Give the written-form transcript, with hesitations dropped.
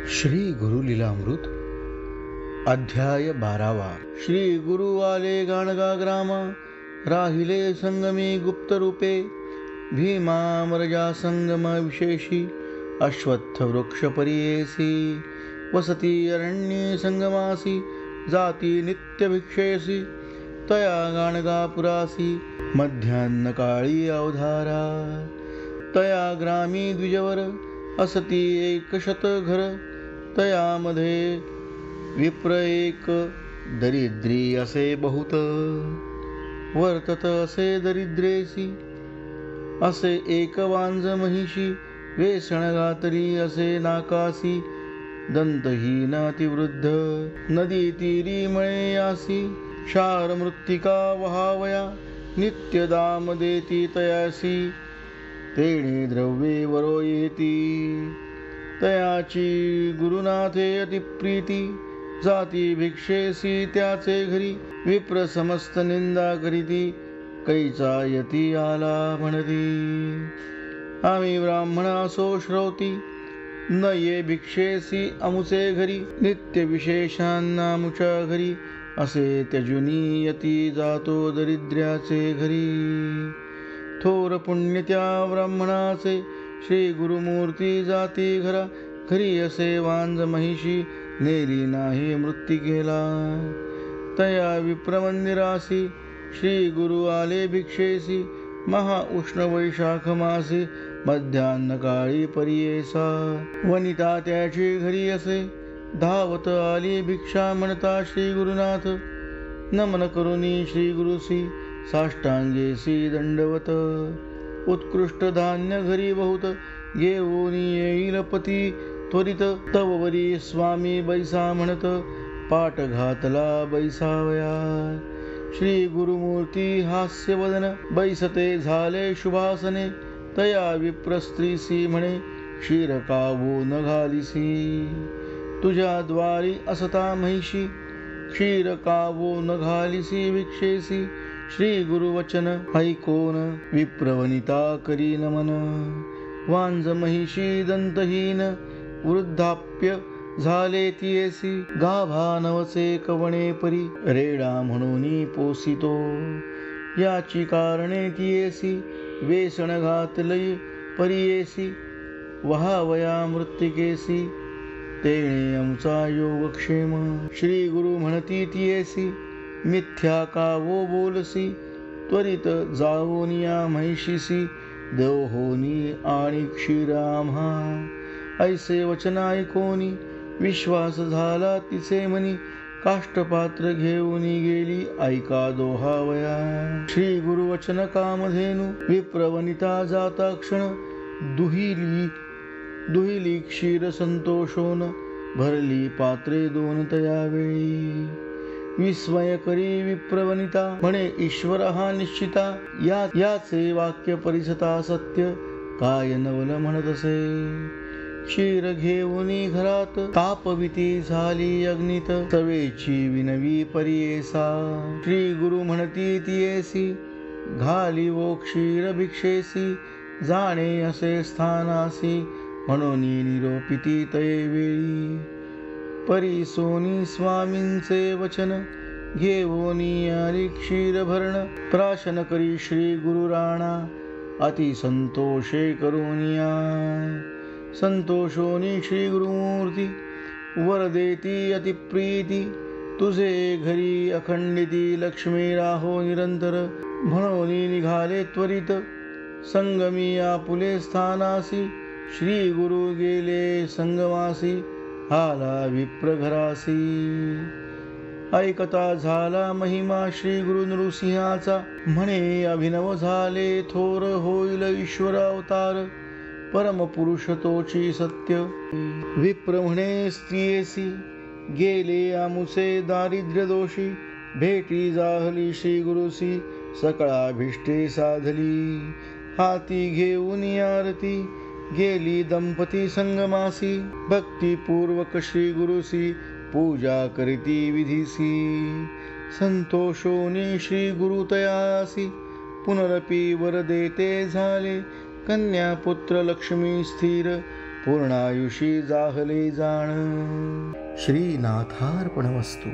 श्री गुरु लीलामृत अध्याय 12. श्री गुरु आले गाणगा ग्राम, राहिले संगमी गुप्त रूपे. भीमामरजा संगम विशेषी, अश्वत्थ वृक्ष परियेसी. वसती अरण्ये संगमासी, जाती नित्य भिक्षेसी. तया गाणगापुरासी, मध्यान्ह काळी अवधारा. तया ग्रामी द्विजवर, असती एक शत घर. तयामध्ये विप्र एक, दरिद्री असे बहुत. वर्तत असे दरिद्रेसी, असे एक वांज महिषी. वेसण घातली असे नाकासी, दंतहीन अतिवृद्ध. नदी तीरी मळे यासी, क्षार मृत्तिका वहावया. नित्य दाम देती तयासी, तेणे द्रव्ये वरो येती. तयाची गुरुनाथे अतिप्रीती, जाती भिक्षेसी त्याचे घरी. विप्र समस्त निंदा करीती, कैचा यती आला म्हणती. आम्ही ब्राह्मण असो श्रौती, न ये भिक्षेसी अमुचे घरी. नित्य विशेषांनामुच्या घरी, असे त्यजुनी यती जातो दरिद्र्याचे घरी. थोर पुण्य त्या ब्राह्मणाचे, श्री गुरुमूर्ती जाती घरा. घरी असे वांज महिषी, नेली नाही मृत्तिकेला. तया विप्रमंदिरासी, श्री गुरु आले भिक्षेसी. महा उष्ण वैशाख मासी, मध्यान्ह काळी परियेसा. वनिता त्याची घरी असे, धावत आली भिक्षा म्हणता श्री गुरुनाथ. नमन करुनी श्री गुरुसी, साष्टांगेसी दंडवत. उत्कृष्ट धान्य घरी बहुत, घेऊन येईल पती त्वरित. तववरी स्वामी बैसा म्हणत, पाठ घातला बैसावया. श्री गुरुमूर्ती हास्यवदन, बैसते झाले शुभासने. तया विप्रस्त्रीसी म्हणे, क्षीर कावो न घालिसी. तुझ्या द्वारी असता महिषी, क्षीर कावो न घालिसी भिक्षेसी. श्री गुरुवचन ऐकोन, विप्रवनिता करी नमन. वांज महिषी दंतहीन, वृद्धाप्य झाले तियेसी. गाभा नवसे कवणे परी, रेडा म्हणून पोसितो. याची कारणे तियेसी, वेसण घातलई परियेसी. वहावया मृत्तिकेसी, तेणे आमचा योगक्षेम. श्री गुरु म्हणती तियेसी, मिथ्या का वो बोलसी. त्वरित जावोनिया महिषीसी, देवहोनी आणि क्षीराम्हा. ऐसे वचन ऐकोनी, विश्वास झाला तिचे मनी. काष्टपात्र घेऊन गेली, ऐका दोहावया. श्री गुरुवचन कामधेनु, विप्रवनिता जाता क्षण. दुहिली क्षीर संतोषोन, भरली पात्रे दोन तयावेळी. विस्मय करी विप्रवनिता, म्हणे ईश्वर हा निश्चिता. याचे वाक्य परिसता सत्य, काय नवल म्हणतसे. क्षीर घेऊनी घरात, तापविती झाली अग्नीत. तवेची विनवी परियेसा, श्री गुरु म्हणती तियेसी. घाली वो क्षीर भिक्षेसी, जाणे असे स्थानासी. म्हणून निरोपिती तयेवेळी. परिसोनी स्वामींचे वचन, घेवोनी आली क्षीर भरण. प्राशन करी श्री गुरु राणा, अति संतोषे करोनिया. संतोषोनी श्री गुरुमूर्ती, वर देती अतिप्रीती. तुझे घरी अखंडिती लक्ष्मी राहो निरंतर. म्हणून निघाले त्वरित, संगमी आपुले स्थानासी. श्री गुरु गेले संगमासी, आला विप्र घरासी. ऐकता झाला महिमा श्री गुरु नृसिंहाचा. म्हणे अभिनव झाले थोर, होईल ईश्वर अवतार. परम पुरुष तोची सत्य. विप्र म्हणे स्त्रियेसी, गेले आमुचे दारिद्र्य दोषी. भेटी जाहली श्री गुरुसी, सकळाभिष्टे साधली. हाती घेऊन आरती, गेली दंपती संगमासी. भक्तिपूर्वक श्री गुरुसी, पूजा करीती विधीसी. संतोषोनी श्री गुरु तयासी, पुनरपि वर देते झाले. कन्या पुत्र लक्ष्मी स्थिर, पूर्णायुषी जाहले जाण. श्रीनाथार्पणमस्तु.